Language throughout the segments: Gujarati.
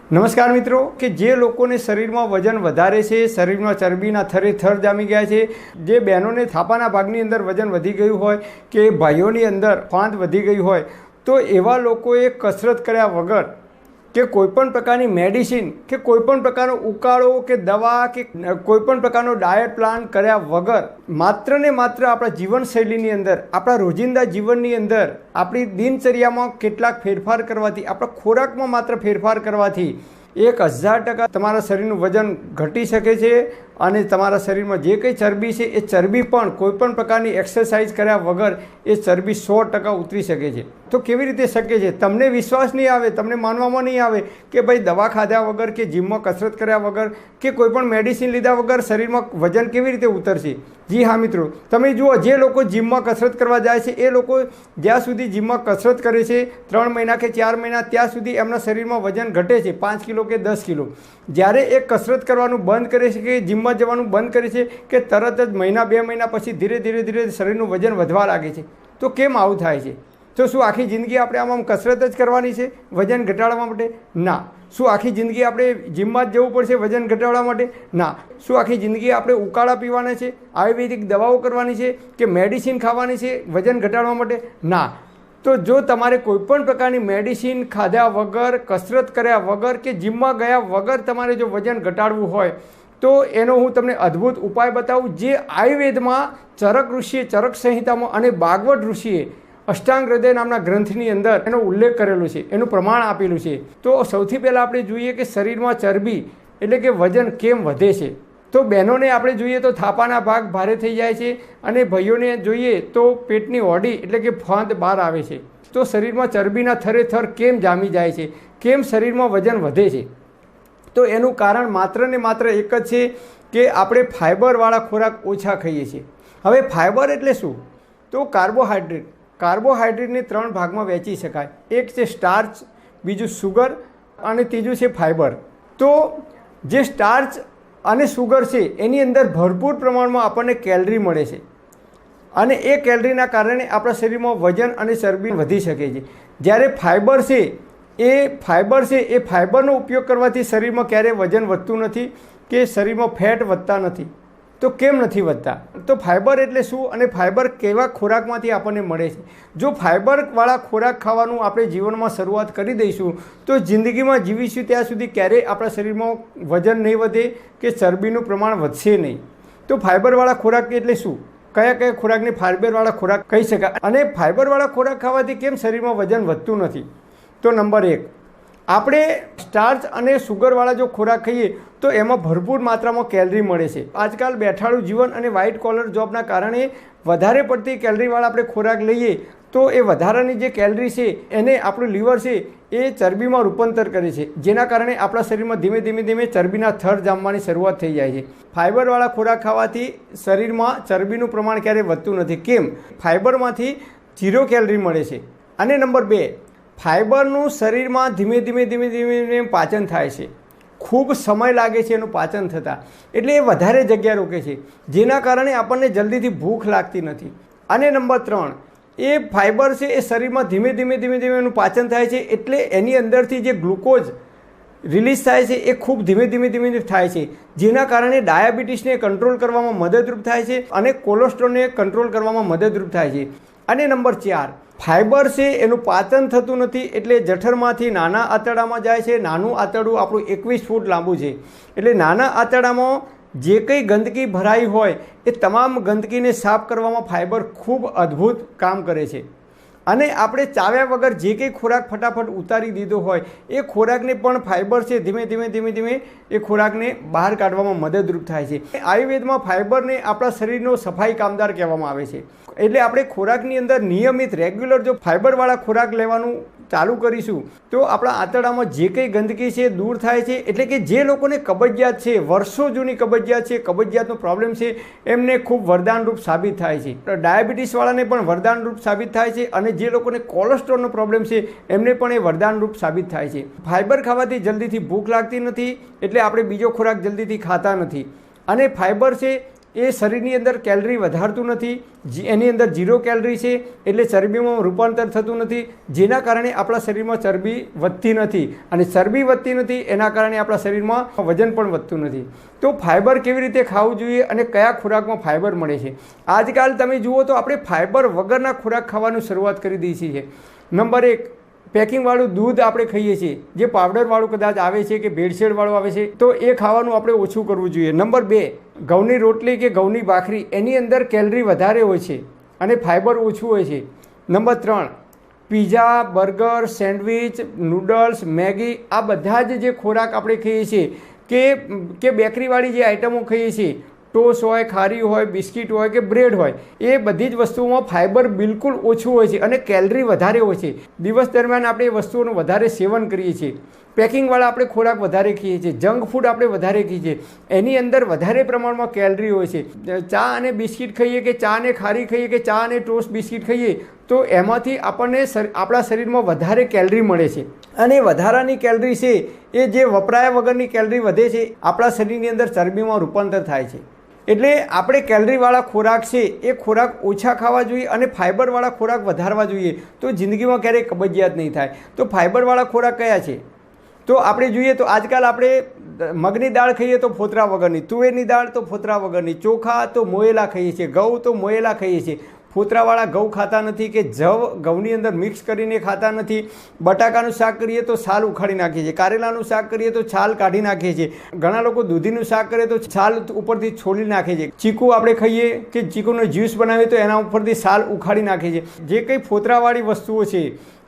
નમસ્કાર મિત્રો, કે જે લોકોને શરીરમાં વજન વધારે છે, શરીરમાં ચરબીના થરે થર જામી ગયા છે, જે બહેનોને થાપાના ભાગની અંદર વજન વધી ગયું હોય કે ભાઈઓની અંદર ફાંદ વધી ગઈ હોય, તો એવા લોકોએ કસરત કર્યા વગર કે કોઈપણ પ્રકારની મેડિસિન કે કોઈપણ પ્રકારનો ઉકાળો કે દવા કે કોઈપણ પ્રકારનો ડાયટ પ્લાન કર્યા વગર માત્ર ને માત્ર આપણા જીવનશૈલીની અંદર, આપણા રોજિંદા જીવનની અંદર, આપણી દિનચર્યામાં કેટલાક ફેરફાર કરવાથી, આપણા ખોરાકમાં માત્ર ફેરફાર કરવાથી 1000% તમારા શરીરનું વજન ઘટી શકે છે અને તમારા શરીરમાં જે કંઈ ચરબી છે એ ચરબી પણ કોઈપણ પ્રકારની એક્સરસાઇઝ કર્યા વગર એ ચરબી 100% ઉતરી શકે છે. તો કેવી રીતે શક્ય છે? તમને વિશ્વાસ નહીં આવે, તમને માનવામાં નહીં આવે કે ભાઈ દવા ખાધા વગર કે જીમમાં કસરત કર્યા વગર કે કોઈપણ મેડિસિન લીધા વગર શરીરમાં વજન કેવી રીતે ઉતરશે. જી હા મિત્રો, તમે જુઓ, જે લોકો જીમમાં કસરત કરવા જાય છે એ લોકો જ્યાં સુધી જીમમાં કસરત કરે છે 3 મહિના કે 4 મહિના, ત્યાં સુધી એમના શરીરમાં વજન ઘટે છે 5 કિલો કે 10 કિલો. જ્યારે એ કસરત કરવાનું બંધ કરે છે કે જીમમાં જવાનું બંધ કરે છે કે તરત જ મહિના 2 મહિના પછી ધીરે ધીરે શરીરનું વજન વધવા લાગે છે. તો કેમ આવું થાય છે? તો શું આખી જિંદગી આપણે આમ કસરત જ કરવાની છે વજન ઘટાડવા માટે? ના. શું આખી જિંદગી આપણે જીમમાં જ જવું પડશે વજન ઘટાડવા માટે? ના. શું આખી જિંદગી આપણે ઉકાળા પીવાના છે, આયુર્વેદિક દવાઓ કરવાની છે કે મેડિસિન ખાવાની છે વજન ઘટાડવા માટે? ના. તો જો તમારે કોઈપણ પ્રકારની મેડિસિન ખાધા વગર, કસરત કર્યા વગર કે જીમમાં ગયા વગર તમારે જો વજન ઘટાડવું હોય તો એનો હું તમને અદ્ભુત ઉપાય બતાવું, જે આયુર્વેદમાં ચરક ઋષિએ, ચરક સંહિતામાં અને ભાગવત ઋષિએ અષ્ટાંગ હૃદય નામના ગ્રંથની અંદર એનો ઉલ્લેખ કરેલો છે, એનું પ્રમાણ આપેલું છે. તો સૌથી પહેલાં આપણે જોઈએ કે શરીરમાં ચરબી એટલે કે વજન કેમ વધે છે. તો બહેનોને આપણે જોઈએ તો થાપાના ભાગ ભારે થઈ જાય છે અને ભાઈઓને જોઈએ તો પેટની હોડી એટલે કે ફાંદ બહાર આવે છે. તો શરીરમાં ચરબીના થરે થર કેમ જામી જાય છે, કેમ શરીરમાં વજન વધે છે? તો એનું કારણ માત્ર ને માત્ર એક જ છે કે આપણે ફાઇબરવાળા ખોરાક ઓછા ખાઈએ છીએ. હવે ફાઇબર એટલે શું? તો કાર્બોહાઈડ્રેટ. કાર્બોહાઈડ્રેટને 3 ભાગમાં વહેંચી શકાય. એક છે સ્ટાર્ચ, બીજું સુગર અને ત્રીજું છે ફાઇબર. તો જે સ્ટાર્ચ અને સુગર છે એની અંદર ભરપૂર પ્રમાણમાં આપણને કેલરી મળે છે અને એ કેલરીના કારણે આપણા શરીરમાં વજન અને ચરબી વધી શકે છે. જ્યારે ફાઇબર છે એ ફાઇબરનો ઉપયોગ કરવાથી શરીરમાં ક્યારેય વજન વધતું નથી કે શરીરમાં ફેટ વધતા નથી. તો કેમ નથી વધતા? તો ફાઇબર એટલે શું અને ફાઇબર કેવા ખોરાકમાંથી આપણને મળે છે? જો ફાઇબરવાળા ખોરાક ખાવાનું આપણે જીવનમાં શરૂઆત કરી દઈશું તો જિંદગીમાં જીવીશું ત્યાં સુધી ક્યારેય આપણા શરીરમાં વજન નહીં વધે કે ચરબીનું પ્રમાણ વધશે નહીં. તો ફાઇબરવાળા ખોરાક એટલે શું? કયા કયા ખોરાકને ફાઇબરવાળા ખોરાક કહી શકાય? અને ફાઇબરવાળા ખોરાક ખાવાથી કેમ શરીરમાં વજન વધતું નથી? તો નંબર 1, આપણે સ્ટાર્ચ અને સુગરવાળા જો ખોરાક ખાઈએ તો એમાં ભરપૂર માત્રામાં કેલરી મળે છે. આજકાલ બેઠાડું જીવન અને વ્હાઇટ કોલર જોબના કારણે વધારે પડતી કેલરીવાળા આપણે ખોરાક લઈએ તો એ વધારાની જે કેલરી છે એને આપણું લીવર છે એ ચરબીમાં રૂપાંતર કરે છે, જેના કારણે આપણા શરીરમાં ધીમે ધીમે ચરબીના થર જામવાની શરૂઆત થઈ જાય છે. ફાઇબરવાળા ખોરાક ખાવાથી શરીરમાં ચરબીનું પ્રમાણ ક્યારેય વધતું નથી. કેમ? ફાઇબરમાંથી 0 કેલરી મળે છે. અને નંબર 2, ફાઇબરનું શરીરમાં ધીમે પાચન થાય છે. ખૂબ સમય લાગે છે એનું પાચન થતાં, એટલે એ વધારે જગ્યા રોકે છે, જેના કારણે આપણને જલ્દીથી ભૂખ લાગતી નથી. અને નંબર 3, એ ફાઇબર છે એ શરીરમાં ધીમે એનું પાચન થાય છે, એટલે એની અંદરથી જે ગ્લુકોઝ રિલીઝ થાય છે એ ખૂબ ધીમે થાય છે, જેના કારણે ડાયાબિટીસને કંટ્રોલ કરવામાં મદદરૂપ થાય છે અને કોલેસ્ટ્રોલને કંટ્રોલ કરવામાં મદદરૂપ થાય છે. અને નંબર 4, ફાઇબર છે એનું પાચન થતું નથી, એટલે જઠરમાંથી નાના આંતરડામાં જાય છે. નાનું આંતરડું આપણું 21 ફૂટ લાંબુ છે, એટલે નાના આંતરડામાં જે કંઈ ગંદકી ભરાઈ હોય એ તમામ ગંદકીને સાફ કરવામાં ફાઇબર ખૂબ અદ્ભુત કામ કરે છે. અને આપણે ચાવ્યા વગર જે કંઈ ખોરાક ફટાફટ ઉતારી દીધો હોય એ ખોરાકને પણ ફાઇબર છે ધીમે એ ખોરાકને બહાર કાઢવામાં મદદરૂપ થાય છે. આયુર્વેદમાં ફાઇબરને આપણા શરીરનો સફાઈ કામદાર કહેવામાં આવે છે. એટલે આપણે ખોરાકની અંદર નિયમિત રેગ્યુલર જો ફાઇબરવાળા ખોરાક લેવાનું ચાલુ કરીશું તો આપણા આંતરડામાં જે કંઈ ગંદકી છે દૂર થાય છે. એટલે કે જે લોકોને કબજિયાત છે, વર્ષો જૂની કબજિયાત છે, કબજિયાતનો પ્રોબ્લેમ છે, એમને ખૂબ વરદાનરૂપ સાબિત થાય છે. ડાયાબિટીસવાળાને પણ વરદાનરૂપ સાબિત થાય છે અને જે લોકોને કોલેસ્ટ્રોલનો પ્રોબ્લેમ છે એમને પણ એ વરદાનરૂપ સાબિત થાય છે. ફાઇબર ખાવાથી જલ્દીથી ભૂખ લાગતી નથી, એટલે આપણે બીજો ખોરાક જલ્દીથી ખાતા નથી. અને ફાઇબર છે એ શરીરની અંદર કેલરી વધારતું નથી, એની અંદર 0 કેલરી છે, એટલે ચરબીમાં રૂપાંતર થતું નથી, જેના કારણે આપણા શરીરમાં ચરબી વધતી નથી, અને ચરબી વધતી નથી એના કારણે આપણા શરીરમાં વજન પણ વધતું નથી. તો ફાઇબર કેવી રીતે ખાવું જોઈએ અને કયા ખોરાકમાં ફાઇબર મળે છે? આજકાલ તમે જુઓ તો આપણે ફાઇબર વગરના ખોરાક ખાવાનું શરૂઆત કરી દઈએ છીએ. નંબર 1, પેકિંગવાળું દૂધ આપણે ખાઈએ છીએ, જે પાવડરવાળું કદાચ આવે છે કે ભેળસેળવાળું આવે છે, તો એ ખાવાનું આપણે ઓછું કરવું જોઈએ. નંબર 2, ઘઉંની રોટલી કે ઘઉંની ભાખરી, એની અંદર કેલરી વધારે હોય છે અને ફાઇબર ઓછું હોય છે. Number 3, pizza, burger, sandwich, noodles, Maggi, આ બધા જ જે ખોરાક આપણે ખાઈએ છીએ કે બેકરીવાળી જે આઇટમો ખાઈએ છીએ, ટોસ હોય, ખારી હોય, બિસ્કિટ હોય કે બ્રેડ હોય, એ બધી જ વસ્તુઓમાં ફાઇબર બિલકુલ ઓછું હોય છે અને કેલરી વધારે હોય છે. દિવસ દરમિયાન આપણે એ વસ્તુઓનું વધારે સેવન કરીએ છીએ. પેકિંગવાળા આપણે ખોરાક વધારે ખાઈએ છીએ, જંક ફૂડ આપણે વધારે ખાઈએ છીએ, એની અંદર વધારે પ્રમાણમાં કેલરી હોય છે. ચા અને બિસ્કિટ ખાઈએ કે ચા અને ખારી ખાઈએ કે ચા અને ટોસ્ટ બિસ્કિટ ખાઈએ, તો એમાંથી આપણને આપણા શરીરમાં વધારે કેલરી મળે છે. અને વધારાની કેલરી છે એ જે વપરાયા વગરની કેલરી વધે છે, આપણા શરીરની અંદર ચરબીમાં રૂપાંતર થાય છે. એટલે આપણે કેલરીવાળા ખોરાક છે એ ખોરાક ઓછા ખાવા જોઈએ અને ફાઇબરવાળા ખોરાક વધારવા જોઈએ, તો જિંદગીમાં ક્યારેય કબજિયાત નહીં થાય. તો ફાઇબરવાળા ખોરાક કયા છે? તો આપણે જોઈએ તો આજકાલ આપણે મગની દાળ ખાઈએ તો ફોતરા વગરની, તુવેરની દાળ તો ફોતરા વગરની, ચોખા તો મોયેલા ખાઈએ છીએ, ઘઉં તો મોયેલા ખાઈએ છીએ. ફોતરાવાળા ઘઉં ખાતા નથી કે ઘઉંની અંદર મિક્સ કરીને ખાતા નથી. બટાકાનું શાક કરીએ તો છાલ ઉખાડી નાખીએ છીએ, કારેલાનું શાક કરીએ તો છાલ કાઢી નાખીએ છીએ, ઘણા લોકો દૂધીનું શાક કરે તો છાલ ઉપરથી છોલી નાખે છે. ચીકુ આપણે ખાઈએ કે ચીકુનો જ્યુસ બનાવીએ તો એના ઉપરથી છાલ ઉખાડી નાખે છે. જે કંઈ ફોતરાવાળી વસ્તુઓ છે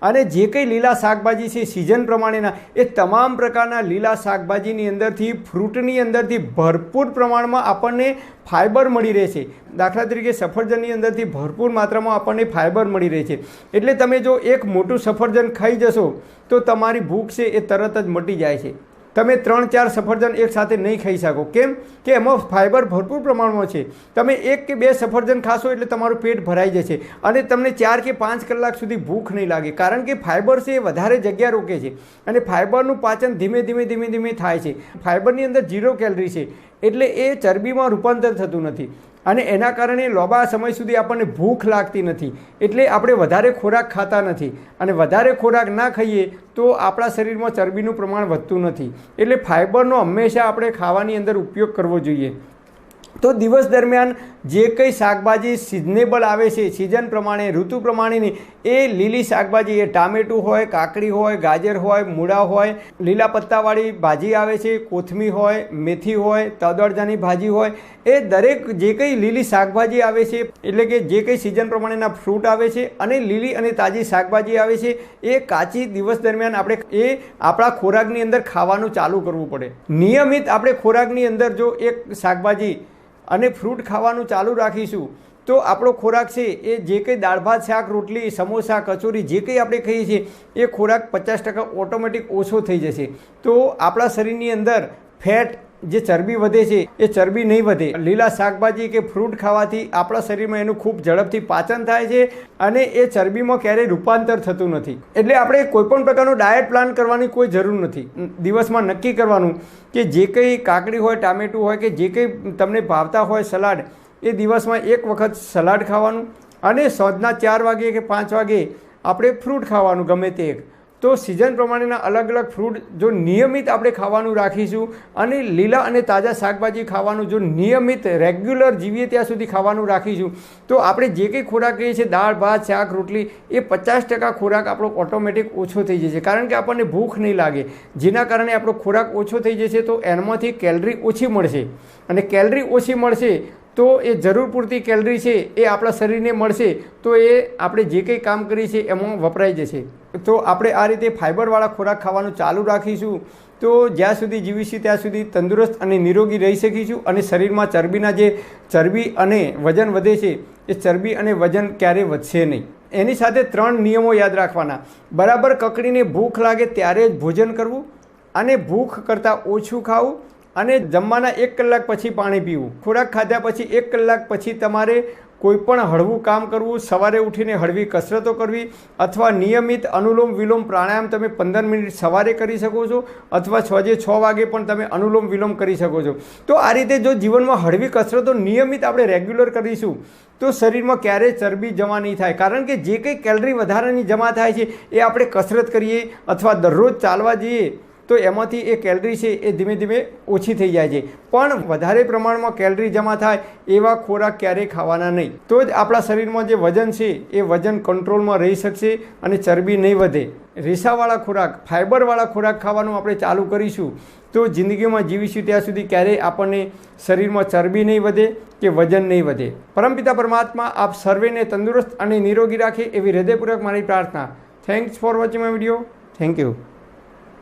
અને જે કંઈ લીલા શાકભાજી છે સિઝન પ્રમાણેના, એ તમામ પ્રકારના લીલા શાકભાજીની અંદરથી, ફ્રૂટની અંદરથી ભરપૂર પ્રમાણમાં આપણને ફાઇબર મળી રહે છે. દાખલા તરીકે સફરજનની અંદરથી ભરપૂર માત્રામાં આપણને ફાઇબર મળી રહે છે. એટલે તમે જો એક મોટું સફરજન ખાઈ જશો તો તમારી ભૂખ છે એ તરત જ મટી જાય છે. તમે 3-4 સફરજન એકસાથે નહીં ખાઈ શકો. કેમ કે એમાં ફાઇબર ભરપૂર પ્રમાણમાં છે. તમે 1 કે 2 સફરજન ખાશો એટલે તમારું પેટ ભરાઈ જશે અને તમને 4 કે 5 કલાક સુધી ભૂખ નહીં લાગે, કારણ કે ફાઇબર છે એ વધારે જગ્યા રોકે છે અને ફાઇબરનું પાચન ધીમે ધીમે થાય છે. ફાઇબરની અંદર 0 કેલરી છે, એટલે એ ચરબીમાં રૂપાંતર થતું નથી અને એના કારણે લાંબા સમય સુધી આપણને ભૂખ લાગતી નથી. એટલે આપણે વધારે ખોરાક ખાતા નથી અને વધારે ખોરાક ના ખાઈએ તો આપણા શરીરમાં ચરબીનું પ્રમાણ વધતું નથી. એટલે ફાઇબરનો હંમેશા આપણે ખાવાની અંદર ઉપયોગ કરવો જોઈએ. તો દિવસ દરમિયાન જે કંઈ શાકભાજી સિઝનેબલ આવે છે, સિઝન પ્રમાણે, ઋતુ પ્રમાણેની, એ લીલી શાકભાજી, એ ટામેટું હોય, કાકડી હોય, ગાજર હોય, મૂળા હોય, લીલા પત્તાવાળી ભાજી આવે છે, કોથમી હોય, મેથી હોય, તદળજાની ભાજી હોય, એ દરેક જે કંઈ લીલી શાકભાજી આવે છે, એટલે કે જે કંઈ સિઝન પ્રમાણેના ફ્રૂટ આવે છે અને લીલી અને તાજી શાકભાજી આવે છે, એ કાચી દિવસ દરમિયાન આપણે એ આપણા ખોરાકની અંદર ખાવાનું ચાલુ કરવું પડે. નિયમિત આપણે ખોરાકની અંદર જો એક શાકભાજી અને ફ્રૂટ ખાવાનું ચાલુ રાખીશું તો આપણો ખોરાક છે એ જે કંઈ દાળ ભાત શાક રોટલી સમોસા કચોરી જે કંઈ આપણે ખાઈએ છીએ એ ખોરાક 50% ઓટોમેટિક ઓછો થઈ જશે. તો આપણા શરીરની અંદર ફેટ જે ચરબી વધે છે એ ચરબી નહીં વધે. લીલા શાકભાજી કે ફ્રૂટ ખાવાથી આપણા શરીરમાં એનું ખૂબ ઝડપથી પાચન થાય છે અને એ ચરબીમાં ક્યારેય રૂપાંતર થતું નથી. એટલે આપણે કોઈપણ પ્રકારનો ડાયટ પ્લાન કરવાની કોઈ જરૂર નથી. દિવસમાં નક્કી કરવાનું કે જે કંઈ કાકડી હોય, ટામેટું હોય કે જે કંઈ તમને ભાવતા હોય સલાડ, એ દિવસમાં 1 વખત સલાડ ખાવાનું અને સાંજના 4 વાગે કે 5 વાગે આપણે ફ્રૂટ ખાવાનું ગમે તે એક. તો સિઝન પ્રમાણેના અલગ અલગ ફ્રૂટ જો નિયમિત આપણે ખાવાનું રાખીશું અને લીલા અને તાજા શાકભાજી ખાવાનું જો નિયમિત રેગ્યુલર જીવીએ ત્યાં સુધી ખાવાનું રાખીશું તો આપણે જે કંઈ ખોરાક કહીએ છીએ દાળ ભાત શાક રોટલી, એ 50% ખોરાક આપણો ઓટોમેટિક ઓછો થઈ જશે, કારણ કે આપણને ભૂખ નહીં લાગે. જેના કારણે આપણો ખોરાક ઓછો થઈ જશે તો એમાંથી કેલરી ઓછી મળશે અને કેલરી ઓછી મળશે તો એ જરૂર પૂરતી કેલરી છે એ આપણા શરીરને મળશે તો એ આપણે જે કંઈ કામ કરીએ છીએ એમાં વપરાઈ જશે. તો આપણે આ રીતે ફાઇબરવાળા ખોરાક ખાવાનું ચાલુ રાખીશું તો જ્યાં સુધી જીવીશું ત્યાં સુધી તંદુરસ્ત અને નિરોગી રહી શકીશું અને શરીરમાં ચરબીના જે ચરબી અને વજન વધે છે એ ચરબી અને વજન ક્યારેય વધશે નહીં. એની સાથે 3 નિયમો યાદ રાખવાના. બરાબર કકડીને ભૂખ લાગે ત્યારે જ ભોજન કરવું અને ભૂખ કરતાં ઓછું ખાવું અને જમવાના 1 કલાક પછી પાણી પીવું. ખોરાક ખાધા પછી 1 કલાક પછી તમારે કોઈ પણ હળવું કામ કરવું, સવારે ઉઠીને હળવી કસરતો કરવી અથવા નિયમિત અનુલોમ વિલોમ પ્રાણાયામ તમે 15 મિનિટ સવારે કરી શકો છો અથવા 6 વાગે પણ તમે અનુલોમ વિલોમ કરી શકો છો. તો આ રીતે જો જીવનમાં હળવી કસરતો નિયમિત આપણે રેગ્યુલર કરીશું તો શરીરમાં ક્યારેય ચરબી જમા નહીં થાય. કારણ કે જે કંઈ કેલરી વધારાની જમા થાય છે એ આપણે કસરત કરીએ અથવા દરરોજ ચાલવા જઈએ તો એમાંથી એ કેલરી છે એ ધીમે ધીમે ઓછી થઈ જાય છે. પણ વધારે પ્રમાણમાં કેલરી જમા થાય એવા ખોરાક ક્યારેય ખાવાના નહીં. તો જ આપણા શરીરમાં જે વજન છે એ વજન કંટ્રોલમાં રહી શકશે અને ચરબી નહીં વધે. રેસાવાળા ખોરાક, ફાઇબરવાળા ખોરાક ખાવાનું આપણે ચાલુ કરીશું તો જિંદગીમાં જીવીશું ત્યાં સુધી ક્યારેય આપણને શરીરમાં ચરબી નહીં વધે કે વજન નહીં વધે. પરમપિતા પરમાત્મા આપ સર્વેને તંદુરસ્ત અને નિરોગી રાખે એવી હૃદયપૂર્વક મારી પ્રાર્થના. Thanks for watching my video. Thank you.